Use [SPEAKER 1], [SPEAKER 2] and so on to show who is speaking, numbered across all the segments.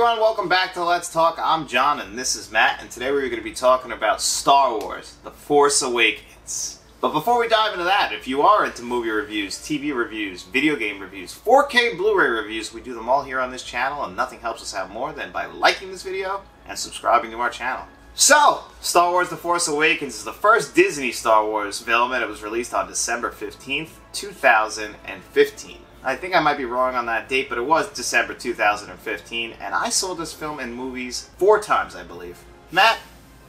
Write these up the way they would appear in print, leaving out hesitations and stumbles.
[SPEAKER 1] everyone, welcome back to Let's Talk. I'm John and this is Matt, and today we're going to be talking about Star Wars The Force Awakens. But before we dive into that, if you are into movie reviews, TV reviews, video game reviews, 4K Blu-ray reviews, we do them all here on this channel, and nothing helps us out more than by liking this video and subscribing to our channel. So, Star Wars The Force Awakens is the first Disney Star Wars film, and it was released on December 15th, 2015. I think I might be wrong on that date, but it was December 2015, and I saw this film in movies 4 times, I believe. Matt,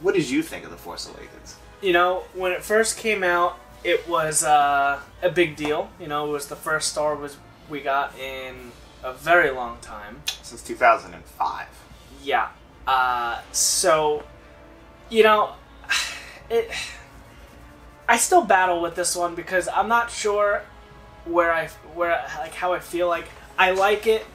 [SPEAKER 1] what did you think of The Force Awakens?
[SPEAKER 2] You know, when it first came out, it was a big deal. You know, it was the first Star Wars we got in a very long time.
[SPEAKER 1] Since 2005.
[SPEAKER 2] Yeah. So, you know, I still battle with this one because I'm not sure how I feel. Like, I like it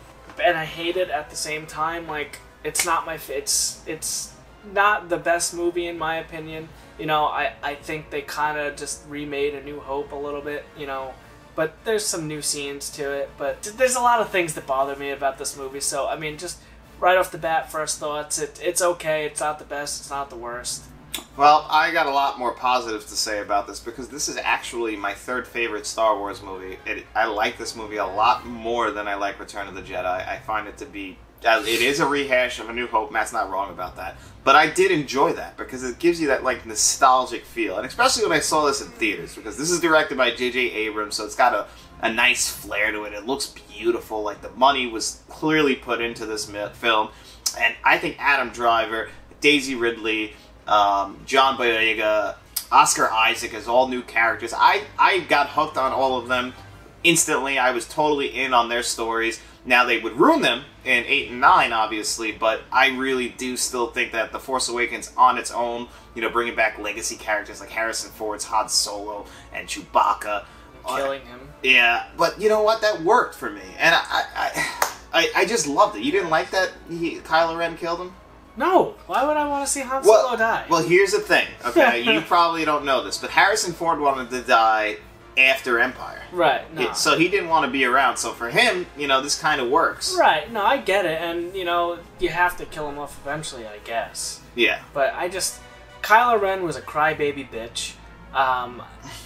[SPEAKER 2] and I hate it at the same time. Like, it's not it's not the best movie in my opinion. You know, I think they kind of just remade A New Hope a little bit, you know, but there's some new scenes to it, but there's a lot of things that bother me about this movie. So, I mean, just right off the bat, first thoughts, it's okay. It's not the best. It's not the worst.
[SPEAKER 1] Well, I got a lot more positives to say about this because this is actually my 3rd favorite Star Wars movie. I like this movie a lot more than I like Return of the Jedi. I find it to be... It is a rehash of A New Hope. Matt's not wrong about that. But I did enjoy that because it gives you that, like, nostalgic feel. And especially when I saw this in theaters, because this is directed by J.J. Abrams, so it's got a nice flair to it. It looks beautiful. Like, the money was clearly put into this film. And I think Adam Driver, Daisy Ridley, John Boyega, Oscar Isaac as all new characters. I got hooked on all of them instantly. I was totally in on their stories. Now, they would ruin them in 8 and 9, obviously, but I really do still think that The Force Awakens on its own, you know, bringing back legacy characters like Harrison Ford's Han Solo and Chewbacca.
[SPEAKER 2] Killing him.
[SPEAKER 1] Yeah, but you know what? That worked for me. And I just loved it. You didn't like that Kylo Ren killed him?
[SPEAKER 2] No. Why would I want to see Han Solo die?
[SPEAKER 1] Well, here's the thing, okay? You probably don't know this, but Harrison Ford wanted to die after Empire.
[SPEAKER 2] Right, no.
[SPEAKER 1] So he didn't want to be around. So for him, you know, this kind of works.
[SPEAKER 2] Right, no, I get it. And, you know, you have to kill him off eventually, I guess.
[SPEAKER 1] Yeah.
[SPEAKER 2] But Kylo Ren was a crybaby bitch.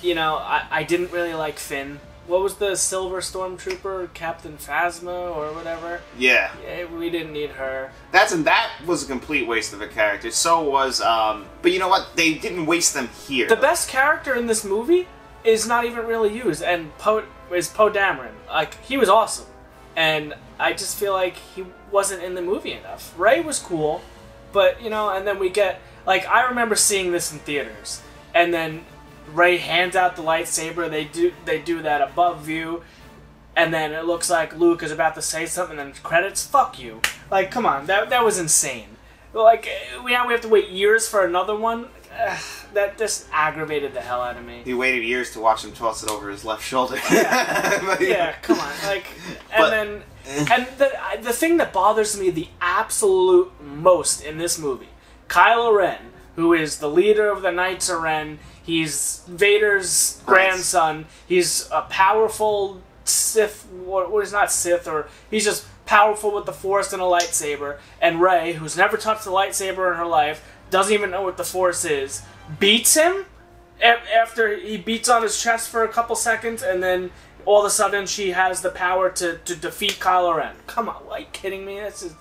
[SPEAKER 2] You know, I didn't really like Finn. What was the Silver Stormtrooper, Captain Phasma or whatever?
[SPEAKER 1] Yeah.
[SPEAKER 2] We didn't need her.
[SPEAKER 1] That was a complete waste of a character. So was, but you know what? They didn't waste them here.
[SPEAKER 2] The best character in this movie is not even really used, and Poe Dameron. Like, he was awesome. And I just feel like he wasn't in the movie enough. Rey was cool, but, you know, and then we get, like, I remember seeing this in theaters, and then Rey hands out the lightsaber, they do that above view, and then it looks like Luke is about to say something, and then credits, fuck you. Like, come on, that was insane. Like, we have to wait years for another one. That just aggravated the hell out of me.
[SPEAKER 1] He waited years to watch him toss it over his left shoulder.
[SPEAKER 2] Yeah, yeah, come on. Like, and the thing that bothers me the absolute most in this movie, Kylo Ren, who is the leader of the Knights of Ren, he's Vader's grandson. He's a powerful Sith, or he's not Sith, or he's just powerful with the Force and a lightsaber. And Rey, who's never touched a lightsaber in her life, doesn't even know what the Force is, beats him after he beats on his chest for a couple seconds, and then all of a sudden she has the power to defeat Kylo Ren. Come on, are you kidding me? This is...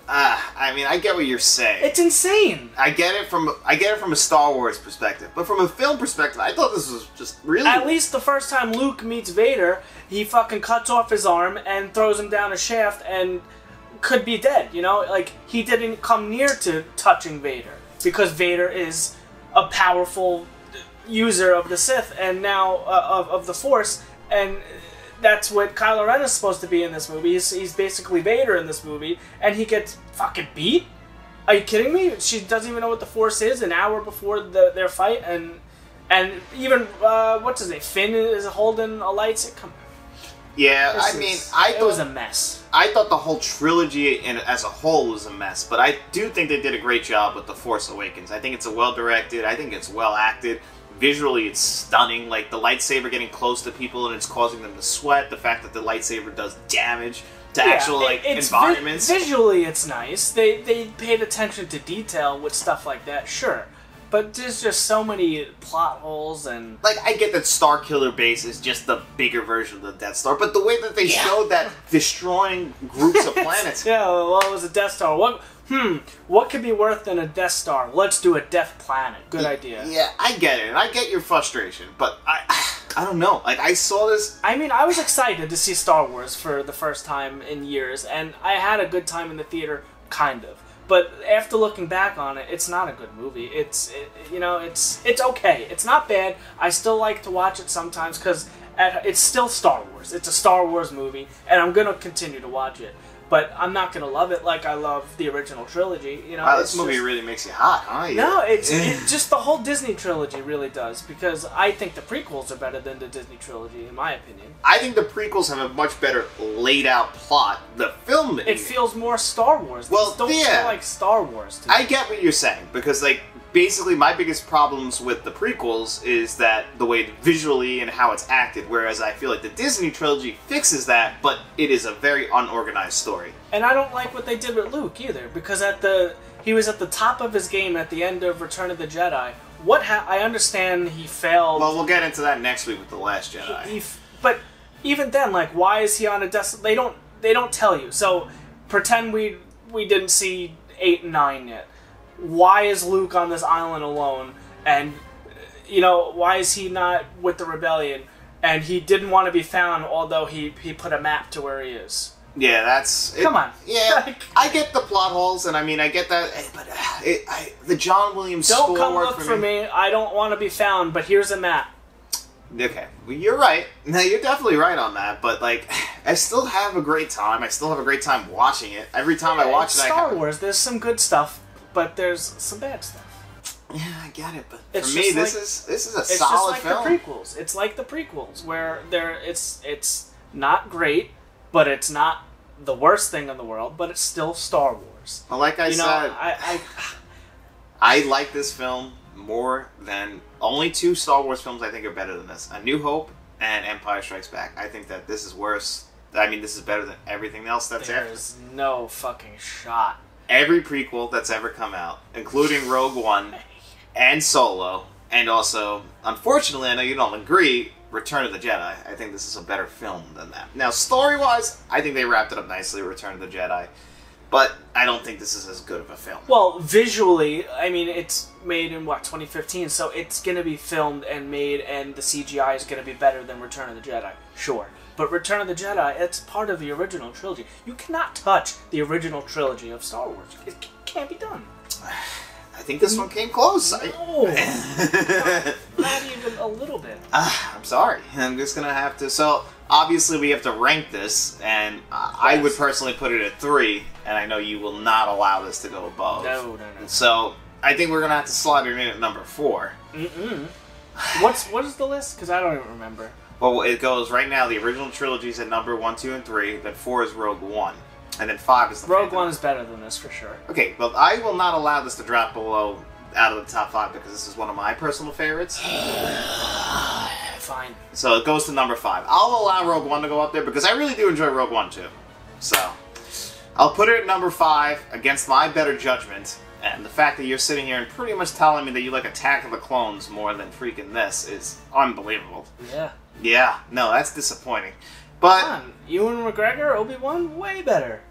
[SPEAKER 1] I mean, I get what you're saying.
[SPEAKER 2] It's insane.
[SPEAKER 1] I get it from a Star Wars perspective, but from a film perspective, I thought this was just really...
[SPEAKER 2] At least the first time Luke meets Vader, he fucking cuts off his arm and throws him down a shaft and could be dead, you know? Like, he didn't come near to touching Vader because Vader is a powerful user of the Sith and now of the Force, and that's what Kylo Ren is supposed to be in this movie. He's basically Vader in this movie, and he gets fucking beat? Are you kidding me? She doesn't even know what the Force is an hour before their fight, and even, what's his name? Finn is holding a lightsaber. Come on.
[SPEAKER 1] Yeah,
[SPEAKER 2] It was a mess.
[SPEAKER 1] I thought the whole trilogy as a whole was a mess, but I do think they did a great job with The Force Awakens. I think it's well-directed. I think it's well-acted. Visually, it's stunning. Like, the lightsaber getting close to people and it's causing them to sweat. The fact that the lightsaber does damage to actual like environments.
[SPEAKER 2] Visually, it's nice. They paid attention to detail with stuff like that, sure. But there's just so many plot holes and...
[SPEAKER 1] Like, I get that Star Killer Base is just the bigger version of the Death Star, but the way that they showed that destroying groups of planets...
[SPEAKER 2] Yeah, well, it was a Death Star. What could be worse than a Death Star? Let's do a Death Planet. Good idea.
[SPEAKER 1] Yeah, I get it, and I get your frustration, but I don't know. Like, I saw this...
[SPEAKER 2] I mean, I was excited to see Star Wars for the first time in years, and I had a good time in the theater, kind of. But after looking back on it, it's not a good movie. It's okay. It's not bad. I still like to watch it sometimes because it's still Star Wars. It's a Star Wars movie, and I'm going to continue to watch it. But I'm not going to love it like I love the original trilogy.
[SPEAKER 1] Wow, this movie really makes you hot, huh?
[SPEAKER 2] No, it's just the whole Disney trilogy really does, because I think the prequels are better than the Disney trilogy, in my opinion.
[SPEAKER 1] I think the prequels have a much better laid out plot. The film...
[SPEAKER 2] It feels more Star Wars. These don't feel like Star Wars to me.
[SPEAKER 1] I get what you're saying, because, like, basically my biggest problems with the prequels is that the way visually and how it's acted, whereas I feel like the Disney trilogy fixes that, but it is a very unorganized story.
[SPEAKER 2] And I don't like what they did with Luke either, because he was at the top of his game at the end of Return of the Jedi. I understand he failed.
[SPEAKER 1] Well, we'll get into that next week with The Last Jedi.
[SPEAKER 2] But even then, like, why is he on a they don't tell you. So pretend we didn't see 8 and 9 yet. Why is Luke on this island alone? And, why is he not with the rebellion? And he didn't want to be found, although he put a map to where he is.
[SPEAKER 1] Yeah, that's...
[SPEAKER 2] Come on.
[SPEAKER 1] Yeah, I get the plot holes, and I mean, I get that, but the John Williams score...
[SPEAKER 2] Don't come look for me. I don't want to be found, but here's a map.
[SPEAKER 1] Okay, well, you're right. No, you're definitely right on that, but, like, I still have a great time. I still have a great time watching it. Every time I watch it,
[SPEAKER 2] Star Wars, there's some good stuff, but there's some bad stuff.
[SPEAKER 1] Yeah, I get it, but
[SPEAKER 2] it's
[SPEAKER 1] for me, this is a solid film.
[SPEAKER 2] It's just like the prequels. It's like the prequels, where it's not great, but it's not the worst thing in the world, but it's still Star Wars.
[SPEAKER 1] Well, like I said, I like this film more than... Only 2 Star Wars films I think are better than this. A New Hope and Empire Strikes Back. I think that this is worse. I mean, this is better than everything else that's after.
[SPEAKER 2] There's no fucking shot.
[SPEAKER 1] Every prequel that's ever come out, including Rogue One and Solo, and also, unfortunately, I know you don't agree, Return of the Jedi. I think this is a better film than that. Now, story-wise, I think they wrapped it up nicely, Return of the Jedi. But I don't think this is as good of a film.
[SPEAKER 2] Well, visually, I mean, it's made in, 2015, so it's going to be filmed and made, and the CGI is going to be better than Return of the Jedi. Sure. But Return of the Jedi, it's part of the original trilogy. You cannot touch the original trilogy of Star Wars. It can't be done.
[SPEAKER 1] I think this one came close.
[SPEAKER 2] No. Not even a little bit.
[SPEAKER 1] I'm sorry. I'm just going to have to... So, obviously, we have to rank this, and I would personally put it at 3, and I know you will not allow this to go above.
[SPEAKER 2] No.
[SPEAKER 1] So, I think we're going to have to slot it in at number 4.
[SPEAKER 2] What is the list? Because I don't even remember.
[SPEAKER 1] Well, it goes right now, the original trilogy is at number 1, 2, and 3, then 4 is Rogue One, and then 5 is the
[SPEAKER 2] Rogue One is better than this, for sure.
[SPEAKER 1] Okay, well, I will not allow this to drop below out of the top 5 because this is one of my personal favorites.
[SPEAKER 2] Fine.
[SPEAKER 1] So it goes to number 5. I'll allow Rogue One to go up there because I really do enjoy Rogue One too. So I'll put it at number 5 against my better judgment. And the fact that you're sitting here and pretty much telling me that you like Attack of the Clones more than freaking this is unbelievable.
[SPEAKER 2] Yeah.
[SPEAKER 1] Yeah, no, that's disappointing. But
[SPEAKER 2] come on, Ewan McGregor, Obi-Wan, way better.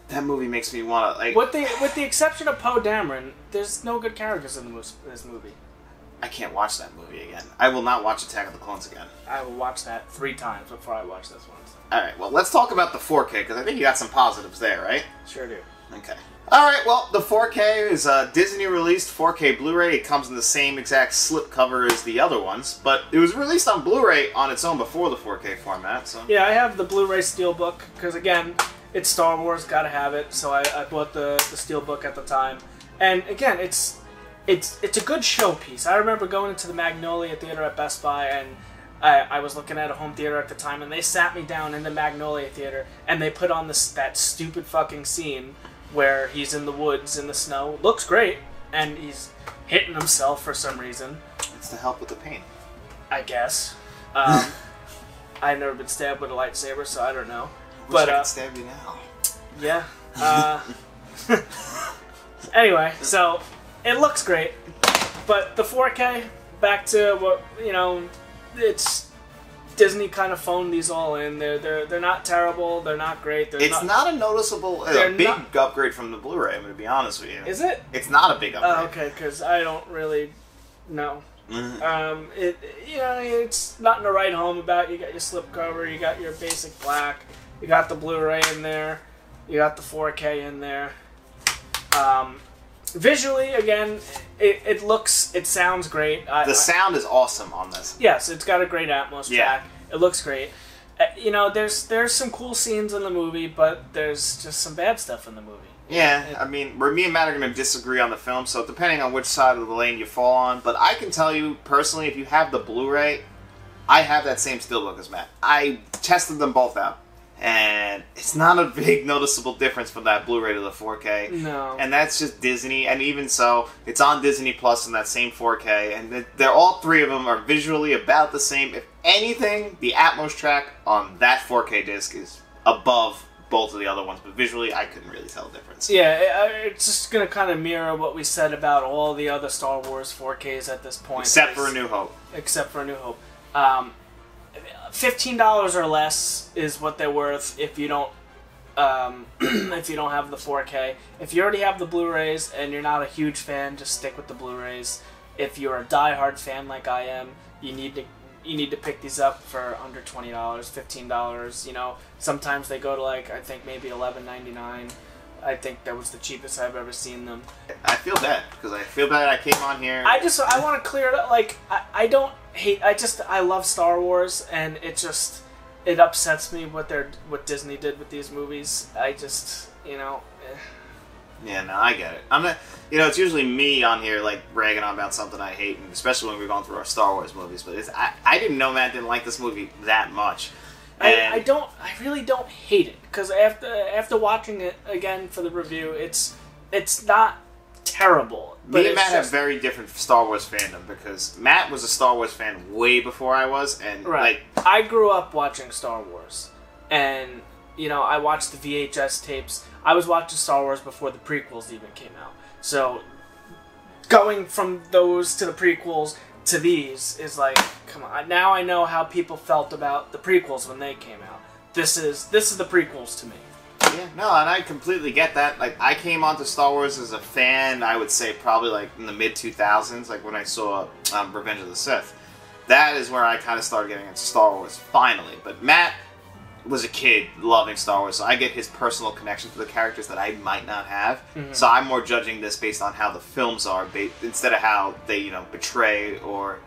[SPEAKER 1] That movie makes me want to, like...
[SPEAKER 2] With the exception of Poe Dameron, there's no good characters in this movie.
[SPEAKER 1] I can't watch that movie again. I will not watch Attack of the Clones again.
[SPEAKER 2] I will watch that 3 times before I watch this one. So.
[SPEAKER 1] Alright, well, let's talk about the 4K, because I think you got some positives there, right?
[SPEAKER 2] Sure do.
[SPEAKER 1] Okay. Alright, well, the 4K is a Disney-released 4K Blu-ray. It comes in the same exact slipcover as the other ones, but it was released on Blu-ray on its own before the 4K format, so... Yeah,
[SPEAKER 2] I have the Blu-ray Steelbook, because, again, it's Star Wars, gotta have it, so I bought the Steelbook at the time. And, again, it's a good showpiece. I remember going into the Magnolia Theater at Best Buy, and I was looking at a home theater at the time, and they sat me down in the Magnolia Theater, and they put on that stupid fucking scene where he's in the woods in the snow. Looks great, and he's hitting himself for some reason.
[SPEAKER 1] It's to help with the pain.
[SPEAKER 2] I guess. I've never been stabbed with a lightsaber, so I don't know.
[SPEAKER 1] Wish I could stab you now.
[SPEAKER 2] Yeah. Anyway, so it looks great, but the 4K, back to what, you know, it's Disney kind of phoned these all in. They're not terrible. They're not great.
[SPEAKER 1] It's not a noticeable, big upgrade from the Blu-ray. I'm going to be honest with you.
[SPEAKER 2] Is it?
[SPEAKER 1] It's not a big upgrade.
[SPEAKER 2] Oh, okay, because I don't really know.
[SPEAKER 1] Mm-hmm.
[SPEAKER 2] You know, it's nothing to write home about. You got your slipcover. You got your basic black. You got the Blu-ray in there. You got the 4K in there. Visually, again, it sounds great.
[SPEAKER 1] The sound is awesome on this.
[SPEAKER 2] Yes, it's got a great Atmos track. It looks great. You know, there's some cool scenes in the movie, but there's just some bad stuff in the movie.
[SPEAKER 1] Yeah, I mean, me and Matt are going to disagree on the film, so depending on which side of the lane you fall on, but I can tell you, personally, if you have the Blu-ray, I have that same steelbook as Matt. I tested them both out. And it's not a big noticeable difference from that Blu-ray to the 4K.
[SPEAKER 2] No.
[SPEAKER 1] And that's just Disney. And even so, it's on Disney Plus in that same 4K. And they're all three of them are visually about the same. If anything, the Atmos track on that 4K disc is above both of the other ones. But visually, I couldn't really tell the difference.
[SPEAKER 2] Yeah, it's just going to kind of mirror what we said about all the other Star Wars 4Ks at this point.
[SPEAKER 1] Except for A New Hope.
[SPEAKER 2] Except for A New Hope. $15 or less is what they're worth if you don't if you don't have the 4K. If you already have the Blu-rays and you're not a huge fan, just stick with the Blu-rays. If you're a die-hard fan like I am, you need to pick these up for under $20, $15. You know, sometimes they go to like I think maybe $11.99. I think that was the cheapest I've ever seen them.
[SPEAKER 1] I feel bad because I feel bad I came on here.
[SPEAKER 2] I want to clear it up. Like I don't hate. I love Star Wars, and it upsets me what Disney did with these movies. I just
[SPEAKER 1] Yeah, no, I get it. I'm not. You know, it's usually me on here like bragging on about something I hate, and especially when we're going through our Star Wars movies. But I didn't know Matt didn't like this movie that much.
[SPEAKER 2] I really don't hate it because after watching it again for the review, it's not terrible.
[SPEAKER 1] Me and Matt have very different Star Wars fandom because Matt was a Star Wars fan way before I was, and
[SPEAKER 2] I grew up watching Star Wars, and I watched the VHS tapes. I was watching Star Wars before the prequels even came out, so going from those to the prequels to these is like, come on. Now I know how people felt about the prequels when they came out. This is the prequels to me.
[SPEAKER 1] Yeah, no, and I completely get that. Like, I came onto Star Wars as a fan, I would say probably like in the mid-2000s, like when I saw Revenge of the Sith. That is where I kind of started getting into Star Wars, finally. But Matt was a kid loving Star Wars, so I get his personal connection to the characters that I might not have. Mm-hmm. So I'm more judging this based on how the films are, instead of how they, betray or,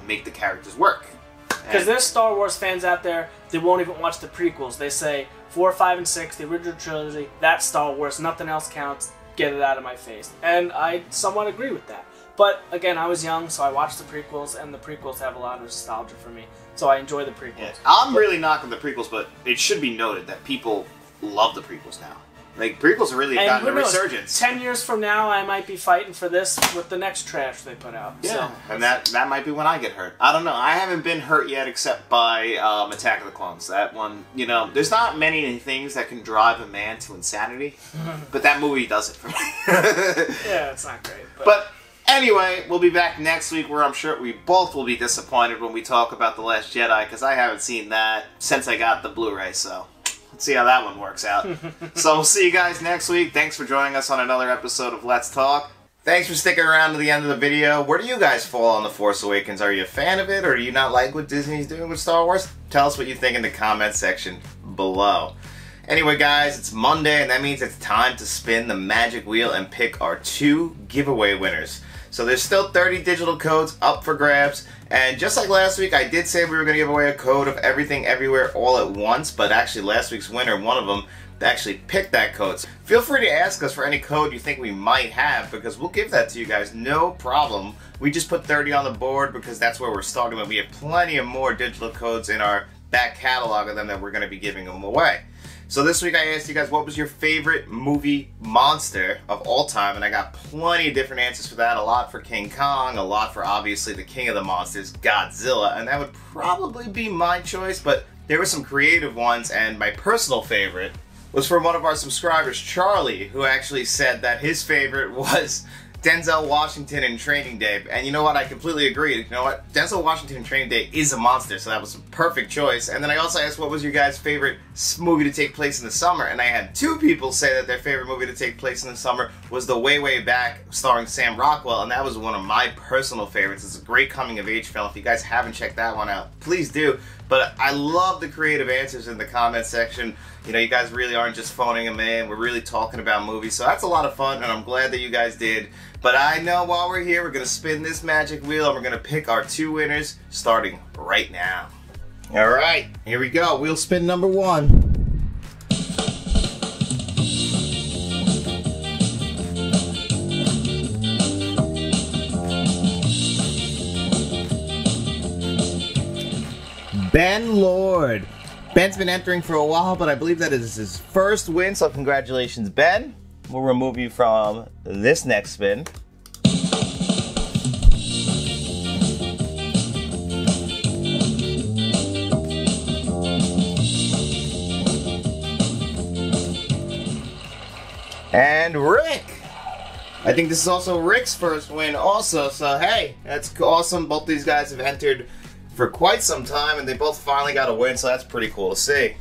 [SPEAKER 1] make the characters work.
[SPEAKER 2] Because there's Star Wars fans out there that won't even watch the prequels. They say 4, 5, and 6, the original trilogy, that's Star Wars, nothing else counts, get it out of my face. And I somewhat agree with that. But, again, I was young, so I watched the prequels, and the prequels have a lot of nostalgia for me. So I enjoy the prequels. Yeah.
[SPEAKER 1] I'm really knocking the prequels, but it should be noted that people love the prequels now. Like, prequels have really gotten a resurgence.
[SPEAKER 2] 10 years from now, I might be fighting for this with the next trash they put out.
[SPEAKER 1] Yeah, so, and that might be when I get hurt. I don't know. I haven't been hurt yet except by Attack of the Clones. That one, there's not many things that can drive a man to insanity, but that movie does it for me.
[SPEAKER 2] Yeah, it's not great.
[SPEAKER 1] But anyway, we'll be back next week where I'm sure we both will be disappointed when we talk about The Last Jedi, because I haven't seen that since I got the Blu-ray, so let's see how that one works out. So we'll see you guys next week. Thanks for joining us on another episode of Let's Talk. Thanks for sticking around to the end of the video. Where do you guys fall on The Force Awakens? Are you a fan of it, or do you not like what Disney's doing with Star Wars? Tell us what you think in the comment section below. Anyway, guys, it's Monday, and that means it's time to spin the magic wheel and pick our 2 giveaway winners. So there's still 30 digital codes up for grabs, and just like last week, I did say we were going to give away a code of Everything Everywhere all at once, but actually last week's winner, one of them, actually picked that code. So feel free to ask us for any code you think we might have, because we'll give that to you guys, no problem. We just put 30 on the board because that's where we're starting, but we have plenty of more digital codes in our back catalog of them that we're going to be giving them away. So this week I asked you guys what was your favorite movie monster of all time, and I got plenty of different answers for that. A lot for King Kong, a lot for obviously the king of the monsters, Godzilla, and that would probably be my choice, but there were some creative ones, and my personal favorite was from one of our subscribers, Charlie, who actually said that his favorite was Denzel Washington in Training Day. And you know what? I completely agree. You know what? Denzel Washington in Training Day is a monster, so that was a perfect choice. And then I also asked what was your guys' favorite movie to take place in the summer, and I had 2 people say that their favorite movie to take place in the summer was The Way, Way Back, starring Sam Rockwell, and that was one of my personal favorites. It's a great coming-of-age film. If you guys haven't checked that one out, please do. But I love the creative answers in the comment section. You know, you guys really aren't just phoning them in. We're really talking about movies, so that's a lot of fun, and I'm glad that you guys did. But I know while we're here, we're going to spin this magic wheel, and we're going to pick our 2 winners starting right now. All right, here we go. Wheel spin number 1. Ben Lord. Ben's been entering for a while, but I believe that is his first win, so congratulations, Ben. We'll remove you from this next spin. And Rick. I think this is also Rick's first win also, so hey, that's awesome. Both these guys have entered for quite some time, and they both finally got a win, so that's pretty cool to see.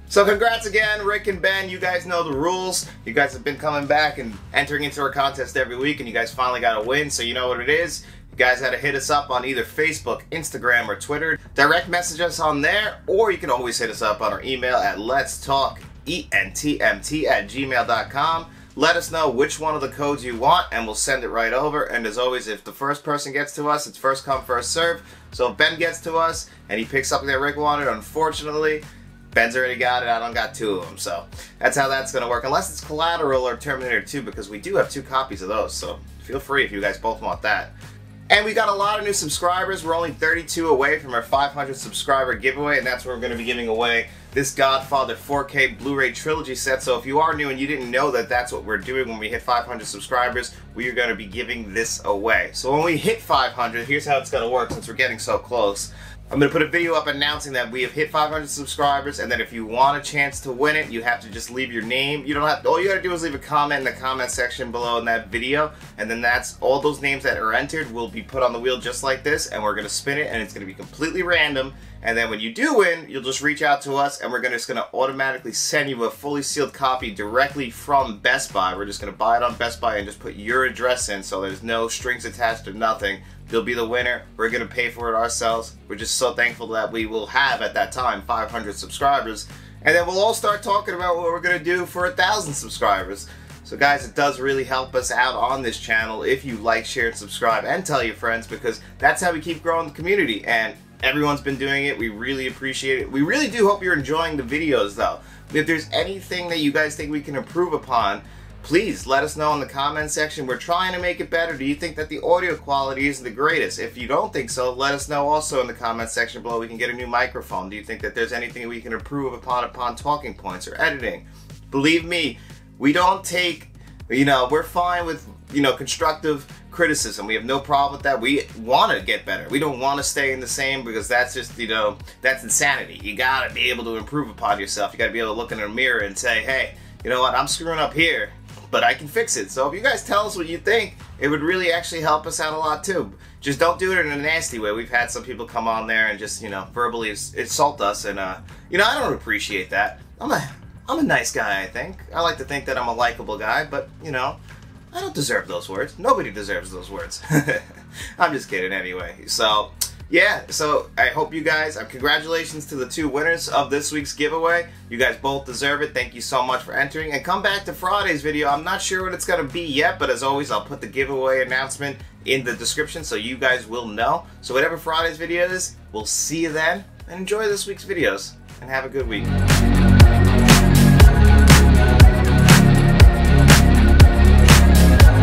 [SPEAKER 1] So congrats again, Rick and Ben. You guys know the rules. You guys have been coming back and entering into our contest every week, and you guys finally got a win, so you know what it is. You guys had to hit us up on either Facebook, Instagram, or Twitter. Direct message us on there, or you can always hit us up on our email at letstalkentmt@gmail.com. Let us know which one of the codes you want, and we'll send it right over. And as always, if the first person gets to us, it's first come, first serve. So if Ben gets to us and he picks something that Rick wanted, unfortunately, Ben's already got it. I don't got 2 of them. So that's how that's going to work. Unless it's Collateral or Terminator 2, because we do have 2 copies of those. So feel free if you guys both want that. And we got a lot of new subscribers. We're only 32 away from our 500 subscriber giveaway, and that's where we're going to be giving away this Godfather 4K Blu-ray trilogy set. So if you are new and you didn't know that that's what we're doing when we hit 500 subscribers, we are going to be giving this away. So when we hit 500, here's how it's going to work since we're getting so close. I'm going to put a video up announcing that we have hit 500 subscribers, and then if you want a chance to win it, you have to just leave your name. You don't have to, all you got to do is leave a comment in the comment section below in that video, and then that's all those names that are entered will be put on the wheel just like this, and we're going to spin it, and it's going to be completely random. And then when you do win, you'll just reach out to us, and we're just going to automatically send you a fully sealed copy directly from Best Buy. We're just going to buy it on Best Buy and just put your address in, so there's no strings attached or nothing. You'll be the winner. We're going to pay for it ourselves. We're just so thankful that we will have, at that time, 500 subscribers. And then we'll all start talking about what we're going to do for 1,000 subscribers. So guys, it does really help us out on this channel if you like, share, and subscribe, and tell your friends, because that's how we keep growing the community. And everyone's been doing it. We really appreciate it. We really do hope you're enjoying the videos, though. If there's anything that you guys think we can improve upon, please let us know in the comment section. We're trying to make it better. Do you think that the audio quality isn't the greatest? If you don't think so, let us know also in the comment section below. We can get a new microphone. Do you think that there's anything we can improve upon talking points or editing? Believe me, we don't take, we're fine with, constructive criticism. We have no problem with that. We want to get better. We don't want to stay in the same, because that's just, that's insanity. You got to be able to improve upon yourself. You got to be able to look in a mirror and say, hey, you know what, I'm screwing up here, but I can fix it. So if you guys tell us what you think, it would really actually help us out a lot too. Just don't do it in a nasty way. We've had some people come on there and just, verbally insult us, and I don't appreciate that. I'm a nice guy, I think. I like to think that I'm a likable guy, but, I don't deserve those words. Nobody deserves those words. I'm just kidding anyway. So, yeah, so I hope you guys, congratulations to the 2 winners of this week's giveaway. You guys both deserve it. Thank you so much for entering. And come back to Friday's video. I'm not sure what it's going to be yet, but as always, I'll put the giveaway announcement in the description so you guys will know. So whatever Friday's video is, we'll see you then. And enjoy this week's videos. And have a good week.